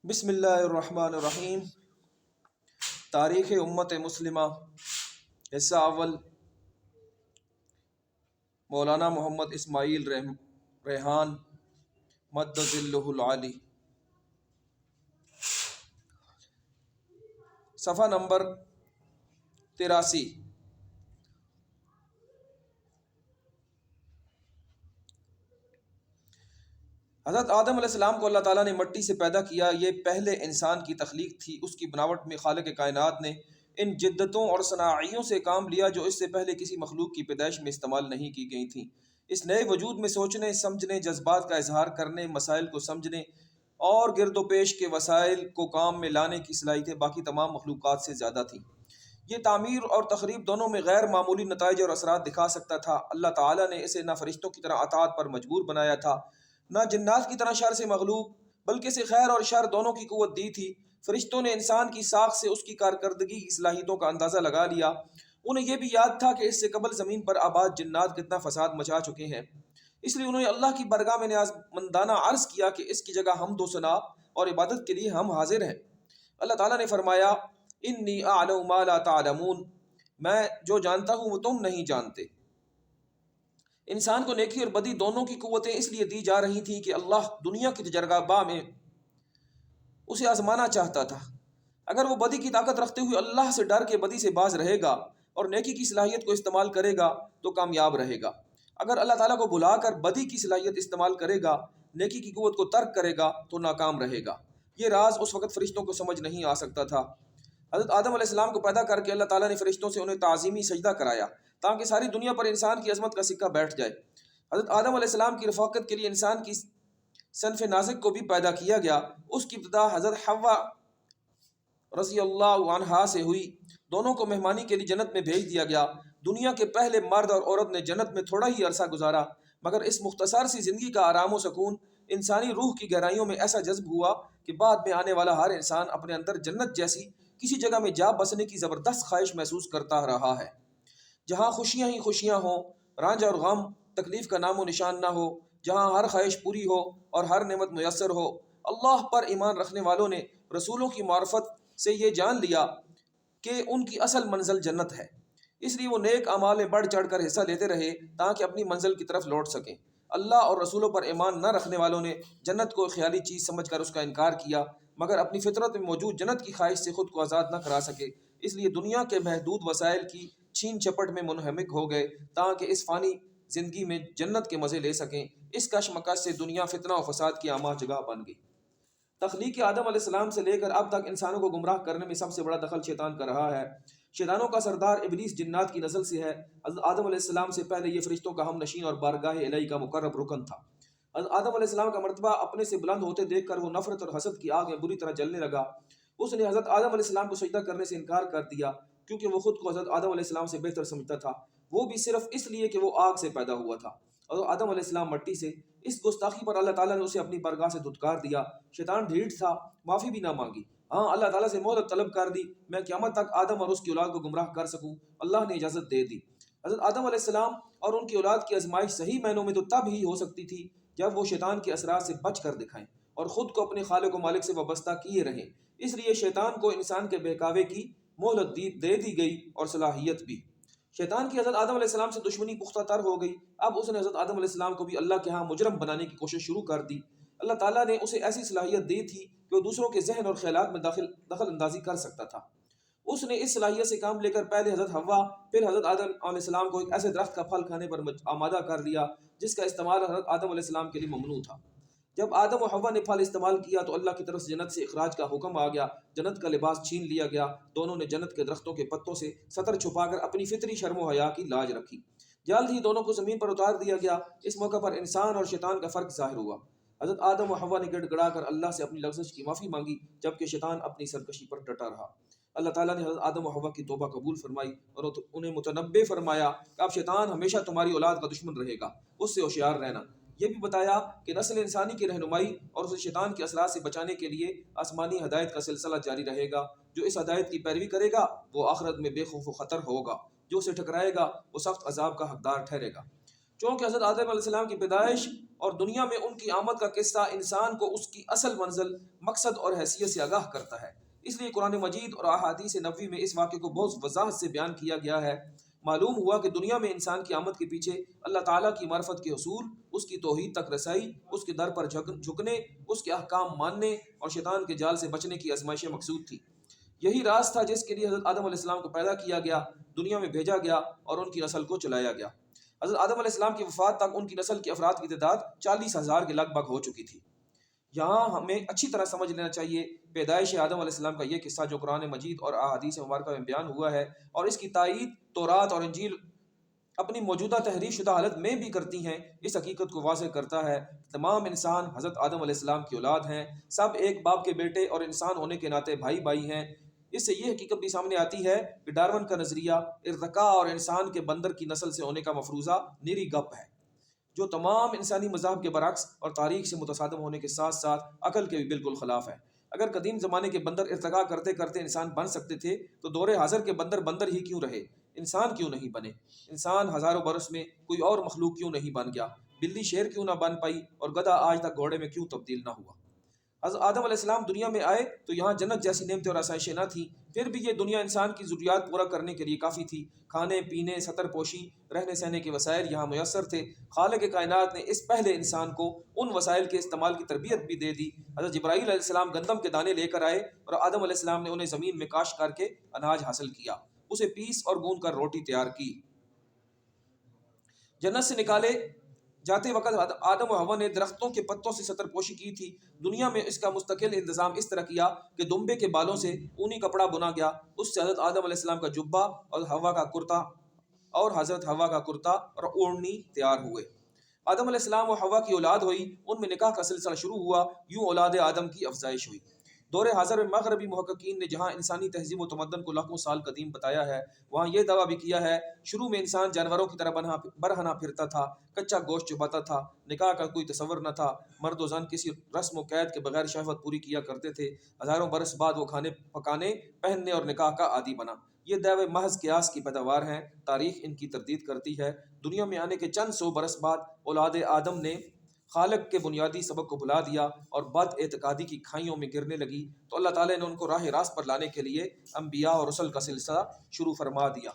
بسم اللہ الرحمن الرحیم۔ تاریخ امت مسلمہ، حصہ اول، مولانا محمد اسماعیل ریحان مد ظلہ العالی، صفحہ نمبر 83۔ حضرت آدم علیہ السلام کو اللہ تعالیٰ نے مٹی سے پیدا کیا۔ یہ پہلے انسان کی تخلیق تھی۔ اس کی بناوٹ میں خالق کائنات نے ان جدتوں اور صناعیوں سے کام لیا جو اس سے پہلے کسی مخلوق کی پیدائش میں استعمال نہیں کی گئی تھیں۔ اس نئے وجود میں سوچنے، سمجھنے، جذبات کا اظہار کرنے، مسائل کو سمجھنے اور گرد و پیش کے وسائل کو کام میں لانے کی صلاحیتیں باقی تمام مخلوقات سے زیادہ تھیں۔ یہ تعمیر اور تخریب دونوں میں غیر معمولی نتائج اور اثرات دکھا سکتا تھا۔ اللہ تعالیٰ نے اسے نہ فرشتوں کی طرح اطاعت پر مجبور بنایا تھا، نہ جنات کی طرح شر سے مغلوب، بلکہ اسے خیر اور شر دونوں کی قوت دی تھی۔ فرشتوں نے انسان کی ساکھ سے اس کی کارکردگی کی صلاحیتوں کا اندازہ لگا لیا۔ انہیں یہ بھی یاد تھا کہ اس سے قبل زمین پر آباد جنات کتنا فساد مچا چکے ہیں، اس لیے انہوں نے اللہ کی بارگاہ میں نیازمندانہ عرض کیا کہ اس کی جگہ حمد و ثنا اور عبادت کے لیے ہم حاضر ہیں۔ اللہ تعالیٰ نے فرمایا، انی اعلم ما لا تعلمون، میں جو جانتا ہوں وہ تم نہیں جانتے۔ انسان کو نیکی اور بدی دونوں کی قوتیں اس لیے دی جا رہی تھیں کہ اللہ دنیا کی تجربہ باہ میں اسے آزمانا چاہتا تھا۔ اگر وہ بدی کی طاقت رکھتے ہوئے اللہ سے ڈر کے بدی سے باز رہے گا اور نیکی کی صلاحیت کو استعمال کرے گا تو کامیاب رہے گا۔ اگر اللہ تعالیٰ کو بلا کر بدی کی صلاحیت استعمال کرے گا، نیکی کی قوت کو ترک کرے گا تو ناکام رہے گا۔ یہ راز اس وقت فرشتوں کو سمجھ نہیں آ سکتا تھا۔ حضرت آدم علیہ السلام کو پیدا کر کے اللہ تعالیٰ نے فرشتوں سے انہیں تعظیمی سجدہ کرایا تاکہ ساری دنیا پر انسان کی عظمت کا سکہ بیٹھ جائے۔ حضرت آدم علیہ السلام کی رفاقت کے لیے انسان کی صنف نازک کو بھی پیدا کیا گیا۔ اس کی ابتدا حضرت حوا رضی اللہ عنہا سے ہوئی۔ دونوں کو مہمانی کے لیے جنت میں بھیج دیا گیا۔ دنیا کے پہلے مرد اور عورت نے جنت میں تھوڑا ہی عرصہ گزارا، مگر اس مختصر سی زندگی کا آرام و سکون انسانی روح کی گہرائیوں میں ایسا جذب ہوا کہ بعد میں آنے والا ہر انسان اپنے اندر جنت جیسی کسی جگہ میں جا بسنے کی زبردست خواہش محسوس کرتا رہا ہے، جہاں خوشیاں ہی خوشیاں ہوں، رنج اور غم، تکلیف کا نام و نشان نہ ہو، جہاں ہر خواہش پوری ہو اور ہر نعمت میسر ہو۔ اللہ پر ایمان رکھنے والوں نے رسولوں کی معرفت سے یہ جان لیا کہ ان کی اصل منزل جنت ہے، اس لیے وہ نیک اعمال میں بڑھ چڑھ کر حصہ لیتے رہے تاکہ اپنی منزل کی طرف لوٹ سکیں۔ اللہ اور رسولوں پر ایمان نہ رکھنے والوں نے جنت کو خیالی چیز سمجھ کر اس کا انکار کیا، مگر اپنی فطرت میں موجود جنت کی خواہش سے خود کو آزاد نہ کرا سکے، اس لیے دنیا کے محدود وسائل کی چھین چپٹ میں منہمک ہو گئے تاکہ اس فانی زندگی میں جنت کے مزے لے سکیں۔ اس کشمکش سے دنیا فتنہ و فساد کی عامہ جگہ بن گئی۔ تخلیق آدم علیہ السلام سے لے کر اب تک انسانوں کو گمراہ کرنے میں سب سے بڑا دخل شیطان کا رہا ہے۔ شیطانوں کا سردار ابلیس جنات کی نسل سے ہے۔ حضرت آدم علیہ السلام سے پہلے یہ فرشتوں کا ہم نشین اور بارگاہ الہی کا مقرب رکن تھا۔ حضرت آدم علیہ السلام کا مرتبہ اپنے سے بلند ہوتے دیکھ کر وہ نفرت اور حسد کی آگ میں بری طرح جلنے لگا۔ اس نے حضرت آدم علیہ السلام کو سجدہ کرنے سے انکار کر دیا کیونکہ وہ خود کو حضرت آدم علیہ السلام سے بہتر سمجھتا تھا، وہ بھی صرف اس لیے کہ وہ آگ سے پیدا ہوا تھا اور آدم علیہ السلام مٹی سے۔ اس گستاخی پر اللہ تعالیٰ نے اسے اپنی بارگاہ سے دھتکار دیا۔ شیطان ڈھیٹ تھا، معافی بھی نہ مانگی، ہاں اللہ تعالیٰ سے مہلت طلب کر دی، میں قیامت تک آدم اور اس کی اولاد کو گمراہ کر سکوں۔ اللہ نے اجازت دے دی۔ حضرت آدم علیہ السلام اور ان کی اولاد کی آزمائش صحیح معنوں میں تو تب ہی ہو سکتی تھی جب وہ شیطان کے اثرات سے بچ کر دکھائیں اور خود کو اپنے خالق و مالک سے وابستہ کیے رہیں۔ اس لیے شیطان کو انسان کے بہکاوے کی مہلت دے دی گئی اور صلاحیت بھی۔ شیطان کی حضرت آدم علیہ السلام سے دشمنی پختہ تر ہو گئی۔ اب اس نے حضرت آدم علیہ السلام کو بھی اللہ کے ہاں مجرم بنانے کی کوشش شروع کر دی۔ اللہ تعالیٰ نے اسے ایسی صلاحیت دی تھی کہ وہ دوسروں کے ذہن اور خیالات میں دخل اندازی کر سکتا تھا۔ اس نے اس صلاحیت سے کام لے کر پہلے حضرت حوا پھر حضرت آدم علیہ السلام کو ایک ایسے درخت کا پھل کھانے پر آمادہ کر لیا جس کا استعمال حضرت آدم علیہ السلام کے لیے ممنوع تھا۔ جب آدم و حوا نے پھل استعمال کیا تو اللہ کی طرف سے جنت سے اخراج کا حکم آ گیا، جنت کا لباس چھین لیا گیا۔ دونوں نے جنت کے درختوں کے پتوں سے سطر چھپا کر اپنی فطری شرم و حیا کی لاج رکھی۔ جلد ہی دونوں کو زمین پر اتار دیا گیا۔ اس موقع پر انسان اور شیطان کا فرق ظاہر ہوا۔ حضرت آدم و حوا نے گڑ گڑا کر اللہ سے اپنی لغزش کی معافی مانگی، جبکہ شیطان اپنی سرکشی پر ڈٹا رہا۔ اللہ تعالیٰ نے حضرت آدم و حوا کی توبہ قبول فرمائی اور انہیں متنبع فرمایا کہ اب شیطان ہمیشہ تمہاری اولاد کا دشمن رہے گا، اس سے ہوشیار رہنا۔ یہ بھی بتایا کہ نسل انسانی کی رہنمائی اور اسے شیطان کے اثرات سے بچانے کے لیے آسمانی ہدایت کا سلسلہ جاری رہے گا۔ جو اس ہدایت کی پیروی کرے گا وہ آخرت میں بے خوف و خطر ہوگا، جو اسے ٹکرائے گا وہ سخت عذاب کا حقدار ٹھہرے گا۔ چونکہ حضرت آدم علیہ السلام کی پیدائش اور دنیا میں ان کی آمد کا قصہ انسان کو اس کی اصل منزل، مقصد اور حیثیت سے آگاہ کرتا ہے، اس لیے قرآن مجید اور احادیث نبوی میں اس واقعے کو بہت وضاحت سے بیان کیا گیا ہے۔ معلوم ہوا کہ دنیا میں انسان کی آمد کے پیچھے اللہ تعالیٰ کی معرفت کے حصول، اس کی توحید تک رسائی، اس کے در پر جھکنے، اس کے احکام ماننے اور شیطان کے جال سے بچنے کی آزمائش مقصود تھی۔ یہی راز تھا جس کے لیے حضرت آدم علیہ السلام کو پیدا کیا گیا، دنیا میں بھیجا گیا اور ان کی نسل کو چلایا گیا۔ حضرت آدم علیہ السلام کی وفات تک ان کی نسل کے افراد کی تعداد 40,000 کے لگ بھگ ہو چکی تھی۔ یہاں ہمیں اچھی طرح سمجھ لینا چاہیے پیدائش آدم علیہ السلام کا یہ قصہ جو قرآن مجید اور احادیث مبارکہ میں بیان ہوا ہے، اور اس کی تائید تورات اور انجیل اپنی موجودہ تحریر شدہ حالت میں بھی کرتی ہیں، اس حقیقت کو واضح کرتا ہے کہ تمام انسان حضرت آدم علیہ السلام کی اولاد ہیں، سب ایک باپ کے بیٹے اور انسان ہونے کے ناطے بھائی بھائی ہیں۔ اس سے یہ حقیقت بھی سامنے آتی ہے کہ ڈارون کا نظریہ ارتقاء اور انسان کے بندر کی نسل سے ہونے کا مفروضہ نری گپ ہے، جو تمام انسانی مذاہب کے برعکس اور تاریخ سے متصادم ہونے کے ساتھ ساتھ عقل کے بھی بالکل خلاف ہے۔ اگر قدیم زمانے کے بندر ارتقاء کرتے کرتے انسان بن سکتے تھے تو دور حاضر کے بندر بندر ہی کیوں رہے؟ انسان کیوں نہیں بنے؟ انسان ہزاروں برس میں کوئی اور مخلوق کیوں نہیں بن گیا؟ بلی شیر کیوں نہ بن پائی اور گدھا آج تک گھوڑے میں کیوں تبدیل نہ ہوا؟ حضرت آدم علیہ السلام دنیا میں آئے تو یہاں جنت جیسی نعمتیں اور آسائشیں نہ تھیں، پھر بھی یہ دنیا انسان کی ضروریات پورا کرنے کے لیے کافی تھی۔ کھانے پینے، ستر پوشی، رہنے سہنے کے وسائل یہاں میسر تھے۔ خالق کائنات نے اس پہلے انسان کو ان وسائل کے استعمال کی تربیت بھی دے دی۔ حضرت جبرائیل علیہ السلام گندم کے دانے لے کر آئے اور آدم علیہ السلام نے انہیں زمین میں کاشت کر کے اناج حاصل کیا، اسے پیس اور گون کر روٹی تیار کی۔ جنت سے نکالے جاتے وقت آدم و حوا نے درختوں کے پتوں سے ستر پوشی کی تھی۔ دنیا میں اس کا مستقل انتظام اس طرح کیا کہ دمبے کے بالوں سے اونی کپڑا بنا گیا، اس سے حضرت آدم علیہ السلام کا جبہ اور حضرت حوا کا کرتا اور اوڑھنی تیار ہوئے۔ آدم علیہ السلام و حوا کی اولاد ہوئی، ان میں نکاح کا سلسلہ شروع ہوا، یوں اولاد آدم کی افزائش ہوئی۔ دور حاضر میں مغربی محققین نے جہاں انسانی تہذیب و تمدن کو لاکھوں سال قدیم بتایا ہے، وہاں یہ دعویٰ بھی کیا ہے شروع میں انسان جانوروں کی طرح برہنہ پھرتا تھا، کچا گوشت چباتا تھا، نکاح کا کوئی تصور نہ تھا، مرد و زن کسی رسم و قید کے بغیر شہوت پوری کیا کرتے تھے۔ ہزاروں برس بعد وہ کھانے پکانے، پہننے اور نکاح کا عادی بنا۔ یہ دعوے محض قیاس کی پیداوار ہیں، تاریخ ان کی تردید کرتی ہے۔ دنیا میں آنے کے چند سو برس بعد اولاد آدم نے خالق کے بنیادی سبق کو بھلا دیا اور بد اعتقادی کی کھائیوں میں گرنے لگی، تو اللہ تعالیٰ نے ان کو راہ راست پر لانے کے لیے انبیاء اور رسل کا سلسلہ شروع فرما دیا۔